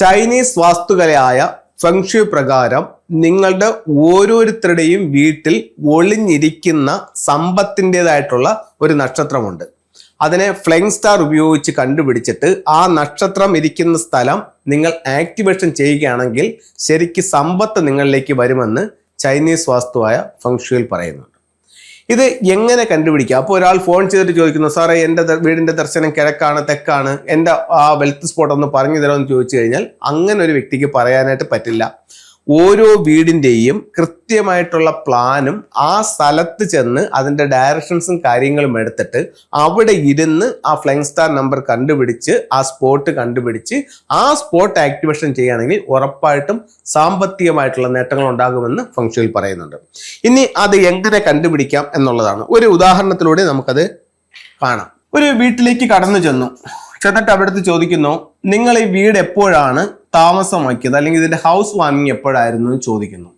Chinese വാസ്തുകലയായ feng shui പ്രകാരം നിങ്ങളുടെ ഓരോരുത്തരുടെയും വീട്ടിൽ ഒളിഞ്ഞിരിക്കുന്ന സമ്പത്തിൻ്റെതായിട്ടുള്ള ഒരു നക്ഷത്രമുണ്ട്. അതിനെ ഫ്ലൈങ് സ്റ്റാർ ഉപയോഗിച്ച് കണ്ടുപിടിച്ചിട്ട് ആ നക്ഷത്രം ഇരിക്കുന്ന സ്ഥലം നിങ്ങൾ ആക്ടിവേഷൻ ചെയ്യുകയാണെങ്കിൽ ശരിക്ക് സമ്പത്ത് നിങ്ങളിലേക്ക് വരുമെന്ന് ചൈനീസ് വാസ്തുവായ ഫെങ്ഷുയിൽ പറയുന്നുണ്ട്. ഇത് എങ്ങനെ കണ്ടുപിടിക്കാം? അപ്പോൾ ഒരാൾ ഫോൺ ചെയ്തിട്ട് ചോദിക്കുന്നു, സാറേ എൻ്റെ വീടിന്റെ ദർശനം കിഴക്കാണ് തെക്കാണ്, എൻ്റെ ആ വെൽത്ത് സ്പോട്ട് ഒന്ന് പറഞ്ഞു തരാമെന്ന് ചോദിച്ചു കഴിഞ്ഞാൽ അങ്ങനെ ഒരു വ്യക്തിക്ക് പറയാനായിട്ട് പറ്റില്ല. ഓരോ വീടിൻ്റെയും കൃത്യമായിട്ടുള്ള പ്ലാനും ആ സ്ഥലത്ത് ചെന്ന് അതിൻ്റെ ഡയറക്ഷൻസും കാര്യങ്ങളും എടുത്തിട്ട് അവിടെ ഇരുന്ന് ആ ഫ്ലൈങ് സ്റ്റാർ നമ്പർ കണ്ടുപിടിച്ച് ആ സ്പോട്ട് കണ്ടുപിടിച്ച് ആ സ്പോട്ട് ആക്ടിവേഷൻ ചെയ്യുകയാണെങ്കിൽ ഉറപ്പായിട്ടും സാമ്പത്തികമായിട്ടുള്ള നേട്ടങ്ങൾ ഉണ്ടാകുമെന്ന് ഫെങ്ഷുയിൽ പറയുന്നുണ്ട്. ഇനി അത് എങ്ങനെ കണ്ടുപിടിക്കാം എന്നുള്ളതാണ്. ഒരു ഉദാഹരണത്തിലൂടെ നമുക്കത് കാണാം. ഒരു വീട്ടിലേക്ക് കടന്നു ചെന്നിട്ട് അവിടുത്തെ ചോദിക്കുന്നു, നിങ്ങൾ ഈ വീട് എപ്പോഴാണ് താമസമാക്കിയത്, അല്ലെങ്കിൽ ഇതിന്റെ ഹൗസ് വാമിങ് എപ്പോഴായിരുന്നു എന്ന് ചോദിക്കുന്നു.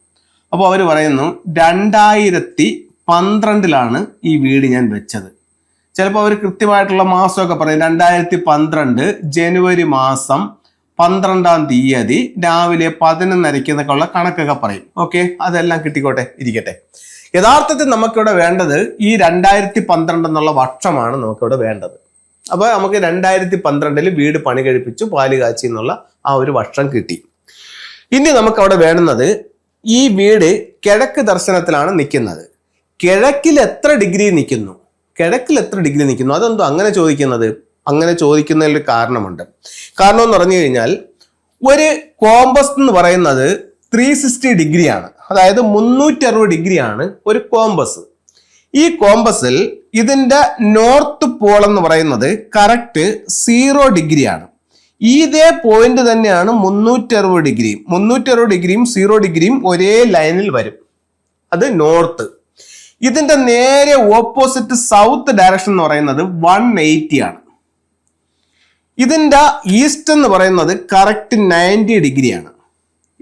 അപ്പോൾ അവർ പറയുന്നു 2012 ഈ വീട് ഞാൻ വെച്ചത്. ചിലപ്പോൾ അവർ കൃത്യമായിട്ടുള്ള മാസമൊക്കെ പറയും. 2012 ജനുവരി മാസം 12-ാം തീയതി രാവിലെ 11:30 ഉള്ള കണക്കൊക്കെ പറയും. ഓക്കെ, അതെല്ലാം കിട്ടിക്കോട്ടെ, ഇരിക്കട്ടെ. യഥാർത്ഥത്തിൽ നമുക്കിവിടെ വേണ്ടത് ഈ 2012 എന്നുള്ള വർഷമാണ് നമുക്കിവിടെ വേണ്ടത്. അപ്പൊ നമുക്ക് 2012 വീട് പണി കഴിപ്പിച്ചു പാല് കാച്ചി എന്നുള്ള ആ ഒരു വർഷം കിട്ടി. ഇനി നമുക്ക് അവിടെ വേണ്ടുന്നത് ഈ വീട് കിഴക്ക് ദർശനത്തിലാണ് നിൽക്കുന്നത്. കിഴക്കിൽ എത്ര ഡിഗ്രി നിൽക്കുന്നു? അതെന്തോ അങ്ങനെ ചോദിക്കുന്നത്? അങ്ങനെ ചോദിക്കുന്നതിൽ കാരണമുണ്ട്. കാരണം എന്ന് പറഞ്ഞു കഴിഞ്ഞാൽ ഒരു കോമ്പസ് എന്ന് പറയുന്നത് 360 ഡിഗ്രിയാണ്. അതായത് 360 ഡിഗ്രിയാണ് ഒരു കോമ്പസ്. ഈ കോമ്പസിൽ ഇതിന്റെ നോർത്ത് പോൾ എന്ന് പറയുന്നത് കറക്റ്റ് 0 ഡിഗ്രിയാണ്. ഇതേ പോയിന്റ് തന്നെയാണ് 360 ഡിഗ്രിയും. 360 ഡിഗ്രിയും 0 ഡിഗ്രിയും ഒരേ ലൈനിൽ വരും. അത് നോർത്ത്. ഇതിന്റെ നേരെ ഓപ്പോസിറ്റ് സൗത്ത് ഡയറക്ഷൻ എന്ന് പറയുന്നത് 180 ആണ്. ഇതിന്റെ ഈസ്റ്റ് എന്ന് പറയുന്നത് കറക്റ്റ് 90 ഡിഗ്രിയാണ്.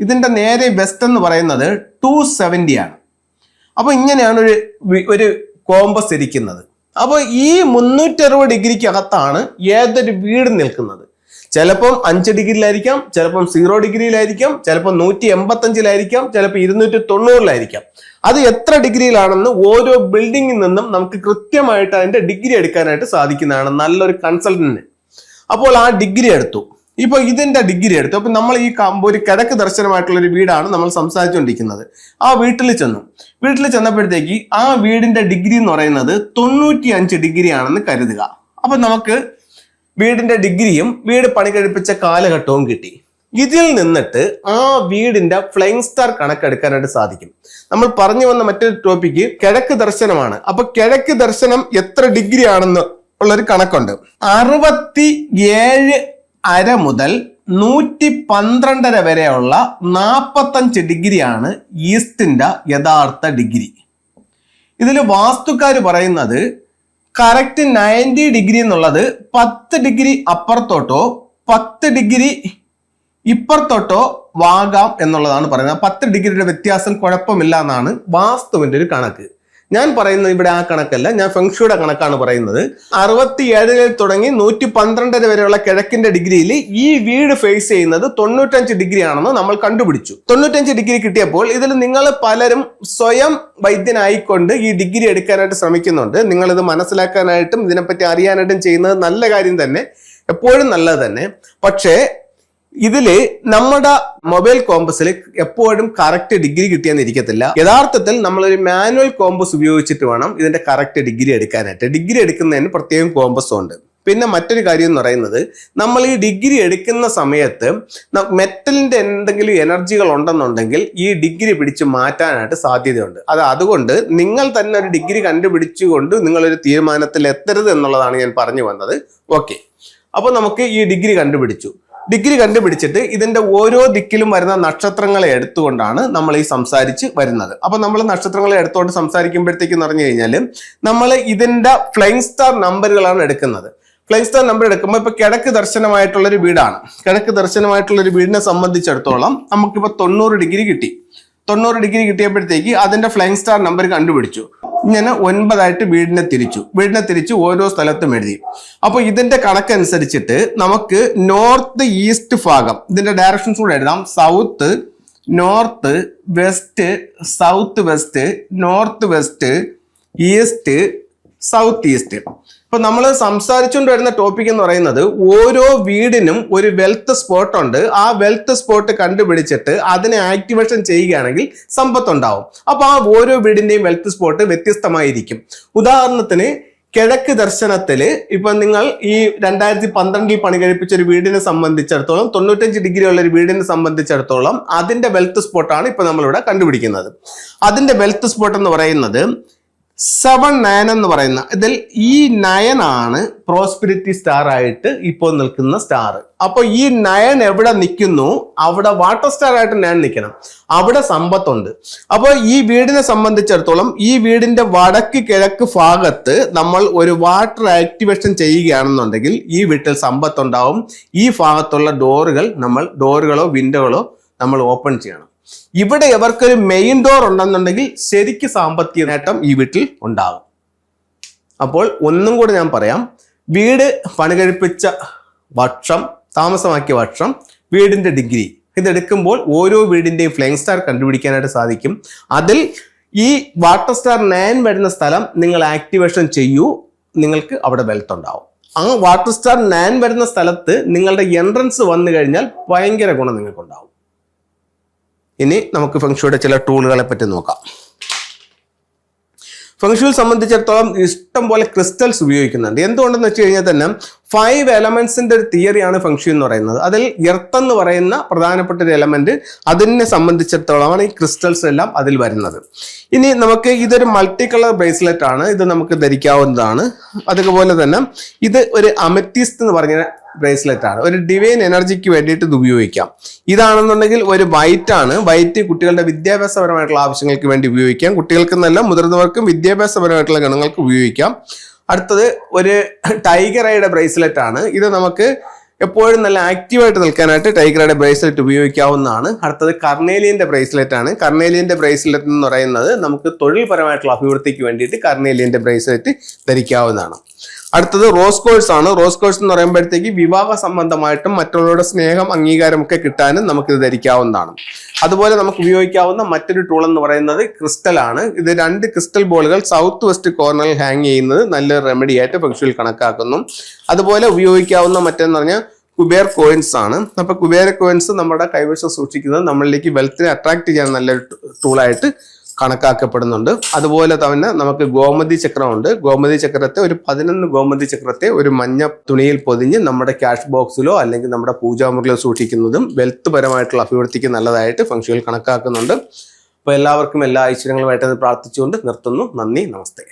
ഇതിന്റെ നേരെ വെസ്റ്റ് എന്ന് പറയുന്നത് 270 ആണ്. അപ്പൊ ഇങ്ങനെയാണ് ഒരു കോമ്പസ് ഇരിക്കുന്നത്. അപ്പോൾ ഈ 360 ഡിഗ്രിക്ക് അകത്താണ് ഏതൊരു വീട് നിൽക്കുന്നത്. ചിലപ്പം 5 ഡിഗ്രിയിലായിരിക്കാം, ചിലപ്പം 0 ഡിഗ്രിയിലായിരിക്കാം, ചിലപ്പോൾ 185-ലായിരിക്കാം, ചിലപ്പോൾ 290-ലായിരിക്കാം. അത് എത്ര ഡിഗ്രിയിലാണെന്ന് ഓരോ ബിൽഡിങ്ങിൽ നിന്നും നമുക്ക് കൃത്യമായിട്ട് അതിന്റെ ഡിഗ്രി എടുക്കാനായിട്ട് സാധിക്കുന്നതാണ് നല്ലൊരു കൺസൾട്ടന്റിന്. അപ്പോൾ ആ ഡിഗ്രി എടുത്തു. ഇപ്പൊ ഇതിന്റെ ഡിഗ്രി എടുത്തു. അപ്പൊ നമ്മൾ ഈ ഒരു കിഴക്ക് ദർശനമായിട്ടുള്ള ഒരു വീടാണ് നമ്മൾ സംസാരിച്ചുകൊണ്ടിരിക്കുന്നത്. ആ വീട്ടിൽ ചെന്നപ്പോഴത്തേക്ക് ആ വീടിന്റെ ഡിഗ്രി എന്ന് പറയുന്നത് 95 ഡിഗ്രി ആണെന്ന് കരുതുക. അപ്പൊ നമുക്ക് വീടിന്റെ ഡിഗ്രിയും വീട് പണി കഴിപ്പിച്ച കാലഘട്ടവും കിട്ടി. ഇതിൽ നിന്നിട്ട് ആ വീടിന്റെ ഫ്ലൈങ് സ്റ്റാർ കണക്കെടുക്കാനായിട്ട് സാധിക്കും. നമ്മൾ പറഞ്ഞു വന്ന മറ്റൊരു ടോപ്പിക്ക് കിഴക്ക് ദർശനമാണ്. അപ്പൊ കിഴക്ക് ദർശനം എത്ര ഡിഗ്രി ആണെന്ന് ഉള്ളൊരു കണക്കുണ്ട്. 67.5 മുതൽ 112.5 വരെയുള്ള 45 ഡിഗ്രിയാണ് ഈസ്റ്റിന്റെ യഥാർത്ഥ ഡിഗ്രി. ഇതിൽ വാസ്തുക്കാർ പറയുന്നത് കറക്റ്റ് 90 ഡിഗ്രി എന്നുള്ളത് 10 ഡിഗ്രി അപ്പുറത്തോട്ടോ 10 ഡിഗ്രി ഇപ്പുറത്തോട്ടോ വാകാം എന്നുള്ളതാണ് പറയുന്നത്. 10 ഡിഗ്രിയുടെ വ്യത്യാസം കുഴപ്പമില്ല എന്നാണ് വാസ്തുവിന്റെ ഒരു കണക്ക്. ഞാൻ പറയുന്നത് ഇവിടെ ആ കണക്കല്ല, ഞാൻ ഫെങ്ഷുയുടെ കണക്കാണ് പറയുന്നത്. 67 തുടങ്ങി 112 വരെയുള്ള കിഴക്കിന്റെ ഡിഗ്രിയിൽ ഈ വീട് ഫേസ് ചെയ്യുന്നത് 95 ഡിഗ്രി ആണെന്ന് നമ്മൾ കണ്ടുപിടിച്ചു. 95 ഡിഗ്രി കിട്ടിയപ്പോൾ ഇതിൽ നിങ്ങൾ പലരും സ്വയം വൈദ്യനായിക്കൊണ്ട് ഈ ഡിഗ്രി എടുക്കാനായിട്ട് ശ്രമിക്കുന്നുണ്ട്. നിങ്ങൾ ഇത് മനസ്സിലാക്കാനായിട്ടും ഇതിനെപ്പറ്റി അറിയാനായിട്ടും ചെയ്യുന്നത് നല്ല കാര്യം തന്നെ, എപ്പോഴും നല്ലത് തന്നെ. പക്ഷേ ഇതില് നമ്മുടെ മൊബൈൽ കോമ്പസിൽ എപ്പോഴും കറക്റ്റ് ഡിഗ്രി കിട്ടിയെന്ന് ഇരിക്കത്തില്ല. യഥാർത്ഥത്തിൽ നമ്മളൊരു മാനുവൽ കോമ്പസ് ഉപയോഗിച്ചിട്ട് വേണം ഇതിന്റെ കറക്റ്റ് ഡിഗ്രി എടുക്കാനായിട്ട്. ഡിഗ്രി എടുക്കുന്നതിന് പ്രത്യേകം കോമ്പസും ഉണ്ട്. പിന്നെ മറ്റൊരു കാര്യം എന്ന് പറയുന്നത്, നമ്മൾ ഈ ഡിഗ്രി എടുക്കുന്ന സമയത്ത് മെറ്റലിന്റെ എന്തെങ്കിലും എനർജികൾ ഉണ്ടെന്നുണ്ടെങ്കിൽ ഈ ഡിഗ്രി പിടിച്ച് മാറ്റാനായിട്ട് സാധ്യതയുണ്ട്. അതുകൊണ്ട് നിങ്ങൾ തന്നെ ഒരു ഡിഗ്രി കണ്ടുപിടിച്ചുകൊണ്ട് നിങ്ങളൊരു തീരുമാനത്തിൽ എത്തരുത് എന്നുള്ളതാണ് ഞാൻ പറഞ്ഞു വന്നത്. ഓക്കെ, അപ്പോൾ നമുക്ക് ഈ ഡിഗ്രി കണ്ടുപിടിച്ചിട്ട് ഇതിന്റെ ഓരോ ദിക്കിലും വരുന്ന നക്ഷത്രങ്ങളെ എടുത്തുകൊണ്ടാണ് നമ്മൾ ഈ സംസാരിച്ച് വരുന്നത്. അപ്പൊ നമ്മൾ നക്ഷത്രങ്ങളെ എടുത്തുകൊണ്ട് സംസാരിക്കുമ്പോഴത്തേക്ക് പറഞ്ഞു കഴിഞ്ഞാൽ നമ്മൾ ഇതിന്റെ ഫ്ലൈങ് സ്റ്റാർ നമ്പറുകളാണ് എടുക്കുന്നത്. ഫ്ലൈങ് സ്റ്റാർ നമ്പർ എടുക്കുമ്പോൾ ഇപ്പൊ കിഴക്ക് ദർശനമായിട്ടുള്ളൊരു വീടാണ്. കിഴക്ക് ദർശനമായിട്ടുള്ളൊരു വീടിനെ സംബന്ധിച്ചിടത്തോളം നമുക്കിപ്പോ 90 ഡിഗ്രി കിട്ടി. 90 ഡിഗ്രി കിട്ടിയപ്പോഴത്തേക്ക് അതിന്റെ ഫ്ലൈങ് സ്റ്റാർ നമ്പർ കണ്ടുപിടിച്ചു. ഇങ്ങനെ 9 വീടിനെ തിരിച്ചു ഓരോ സ്ഥലത്തും എഴുതി. അപ്പോൾ ഇതിന്റെ കണക്കനുസരിച്ചിട്ട് നമുക്ക് നോർത്ത് ഈസ്റ്റ് ഭാഗം ഇതിന്റെ ഡയറക്ഷൻസ് കൂടെ എഴുതാം. South, north, west, south west, north west, east, south east. ഇപ്പൊ നമ്മൾ സംസാരിച്ചുകൊണ്ട് വരുന്ന ടോപ്പിക് എന്ന് പറയുന്നത് ഓരോ വീടിനും ഒരു വെൽത്ത് സ്പോട്ട് ഉണ്ട്. ആ വെൽത്ത് സ്പോട്ട് കണ്ടുപിടിച്ചിട്ട് അതിനെ ആക്ടിവേഷൻ ചെയ്യുകയാണെങ്കിൽ സമ്പത്ത് ഉണ്ടാവും. അപ്പൊ ആ ഓരോ വീടിന്റെയും വെൽത്ത് സ്പോട്ട് വ്യത്യസ്തമായിരിക്കും. ഉദാഹരണത്തിന് കിഴക്ക് ദർശനത്തില് ഇപ്പൊ നിങ്ങൾ ഈ 2012 പണി കഴിപ്പിച്ച ഒരു വീടിനെ സംബന്ധിച്ചിടത്തോളം 95 ഡിഗ്രി ഉള്ള ഒരു വീടിനെ സംബന്ധിച്ചിടത്തോളം അതിന്റെ വെൽത്ത് സ്പോട്ടാണ് ഇപ്പൊ നമ്മളിവിടെ കണ്ടുപിടിക്കുന്നത്. അതിന്റെ വെൽത്ത് സ്പോട്ട് എന്ന് പറയുന്നത് 7-9 എന്ന് പറയുന്ന ഇതിൽ ഈ 9 ആണ് പ്രോസ്പെരിറ്റി സ്റ്റാർ ആയിട്ട് ഇപ്പോൾ നിൽക്കുന്ന സ്റ്റാർ. അപ്പൊ ഈ 9 എവിടെ നിൽക്കുന്നു, അവിടെ വാട്ടർ സ്റ്റാർ ആയിട്ട് 9 നിൽക്കണം. അവിടെ സമ്പത്തുണ്ട്. അപ്പോൾ ഈ വീടിനെ സംബന്ധിച്ചിടത്തോളം ഈ വീടിന്റെ വടക്ക് കിഴക്ക് ഭാഗത്ത് നമ്മൾ ഒരു വാട്ടർ ആക്ടിവേഷൻ ചെയ്യുകയാണെന്നുണ്ടെങ്കിൽ ഈ വീട്ടിൽ സമ്പത്തുണ്ടാവും. ഈ ഭാഗത്തുള്ള ഡോറുകളോ വിൻഡോകളോ നമ്മൾ ഓപ്പൺ ചെയ്യണം. ഇവിടെ ഇവർക്കൊരു മെയിൻ ഡോർ ഉണ്ടെന്നുണ്ടെങ്കിൽ ശരിക്ക് സാമ്പത്തിക നേട്ടം ഈ വീട്ടിൽ ഉണ്ടാകും. അപ്പോൾ ഒന്നും കൂടെ ഞാൻ പറയാം. വീട് പണികഴിപ്പിച്ച വർഷം, താമസമാക്കിയ വർഷം, വീടിന്റെ ഡിഗ്രി ഇതെടുക്കുമ്പോൾ ഓരോ വീടിന്റെയും ഫ്ലൈങ് സ്റ്റാർ കണ്ടുപിടിക്കാനായിട്ട് സാധിക്കും. അതിൽ ഈ വാട്ടർ സ്റ്റാർ 9 വരുന്ന സ്ഥലം നിങ്ങൾ ആക്ടിവേഷൻ ചെയ്യൂ, നിങ്ങൾക്ക് അവിടെ വെൽത്ത് ഉണ്ടാവും. ആ വാട്ടർ സ്റ്റാർ 9 വരുന്ന സ്ഥലത്ത് നിങ്ങളുടെ എൻട്രൻസ് വന്നു കഴിഞ്ഞാൽ ഭയങ്കര ഗുണം നിങ്ങൾക്കുണ്ടാവും. ഇനി നമുക്ക് ഫെങ്ഷുയുടെ ചില ടൂളുകളെ പറ്റി നോക്കാം. ഫെങ്ഷുവിൽ സംബന്ധിച്ചിടത്തോളം ഇഷ്ടം പോലെ ക്രിസ്റ്റൽസ് ഉപയോഗിക്കുന്നുണ്ട്. എന്തുകൊണ്ടെന്ന് വെച്ച് കഴിഞ്ഞാൽ തന്നെ 5 എലമെന്റ്സിന്റെ ഒരു തിയറിയാണ് ഫെങ്ഷു എന്ന് പറയുന്നത്. അതിൽ എർത്ത് എന്ന് പറയുന്ന പ്രധാനപ്പെട്ട ഒരു എലമെന്റ്, അതിനെ സംബന്ധിച്ചിടത്തോളമാണ് ഈ ക്രിസ്റ്റൽസ് എല്ലാം അതിൽ വരുന്നത്. ഇനി നമുക്ക് ഇതൊരു മൾട്ടി കളർ ബ്രേസ്ലെറ്റ് ആണ്. ഇത് നമുക്ക് ധരിക്കാവുന്നതാണ്. അതുപോലെ തന്നെ ഇത് ഒരു അമറ്റിസ്റ്റ് എന്ന് പറഞ്ഞ ബ്രേസ്ലെറ്റ് ആണ്. ഒരു ഡിവൈൻ എനർജിക്ക് വേണ്ടിയിട്ട് ഇത് ഉപയോഗിക്കാം. ഇതാണെന്നുണ്ടെങ്കിൽ ഒരു വൈറ്റ് ആണ്. വൈറ്റ് കുട്ടികളുടെ വിദ്യാഭ്യാസപരമായിട്ടുള്ള ആവശ്യങ്ങൾക്ക് വേണ്ടി ഉപയോഗിക്കാം. കുട്ടികൾക്ക് നല്ല മുതിർന്നവർക്കും വിദ്യാഭ്യാസപരമായിട്ടുള്ള ഗുണങ്ങൾക്ക് ഉപയോഗിക്കാം. അടുത്തത് ഒരു ടൈഗർ ഐയുടെ ബ്രേസ്ലെറ്റ് ആണ്. ഇത് നമുക്ക് എപ്പോഴും നല്ല ആക്റ്റീവായിട്ട് നിൽക്കാനായിട്ട് ടൈഗർ ഐയുടെ ബ്രേസ്ലെറ്റ് ഉപയോഗിക്കാവുന്നതാണ്. അടുത്തത് കർണേലിയന്റെ ബ്രേസ്ലെറ്റ് ആണ്. കർണേലിയന്റെ ബ്രേസ്ലെറ്റ് എന്ന് പറയുന്നത് നമുക്ക് തൊഴിൽപരമായിട്ടുള്ള അഭിവൃദ്ധിക്ക് വേണ്ടിയിട്ട് കർണേലിയന്റെ ബ്രേസ്ലെറ്റ് ധരിക്കാവുന്നതാണ്. അടുത്തത് റോസ് കോഴ്സ് ആണ്. റോസ് കോഴ്സ് എന്ന് പറയുമ്പോഴത്തേക്ക് വിവാഹ സംബന്ധമായിട്ടും മറ്റുള്ളവരുടെ സ്നേഹം, അംഗീകാരം ഒക്കെ കിട്ടാനും നമുക്കിത് ധരിക്കാവുന്നതാണ്. അതുപോലെ നമുക്ക് ഉപയോഗിക്കാവുന്ന മറ്റൊരു ടൂൾ എന്ന് പറയുന്നത് ക്രിസ്റ്റൽ ആണ്. ഇത് 2 ക്രിസ്റ്റൽ ബോളുകൾ സൗത്ത് വെസ്റ്റ് കോർണറിൽ ഹാങ് ചെയ്യുന്നത് നല്ലൊരു റെമഡി ആയിട്ട് ഫെങ്ഷുവിൽ കണക്കാക്കുന്നു. അതുപോലെ ഉപയോഗിക്കാവുന്ന മറ്റെന്ന് പറഞ്ഞാൽ കുബേർ കോയിൻസ് ആണ്. അപ്പൊ കുബേർ കോയിൻസ് നമ്മുടെ കൈവശം സൂക്ഷിക്കുന്നത് നമ്മളിലേക്ക് വെൽത്തിനെ അട്രാക്ട് ചെയ്യാൻ നല്ലൊരു ടൂളായിട്ട് കണക്കാക്കപ്പെടുന്നുണ്ട്. അതുപോലെ തന്നെ നമുക്ക് ഗോമതി ചക്രമുണ്ട്. ഗോമതി ചക്രത്തെ ഒരു 11 ഗോമതി ചക്രത്തെ ഒരു മഞ്ഞ തുണിയിൽ പൊതിഞ്ഞ് നമ്മുടെ ക്യാഷ് ബോക്സിലോ അല്ലെങ്കിൽ നമ്മുടെ പൂജാമുറിയിലോ സൂക്ഷിക്കുന്നതും വെൽത്ത് പരമായിട്ടുള്ള അഭിവൃദ്ധിക്ക് നല്ലതായിട്ട് ഫെങ്ഷുവിൽ കണക്കാക്കുന്നുണ്ട്. അപ്പോൾ എല്ലാവർക്കും എല്ലാ ഐശ്വര്യങ്ങളുമായിട്ട് പ്രാർത്ഥിച്ചുകൊണ്ട് നിർത്തുന്നു. നന്ദി, നമസ്തേ.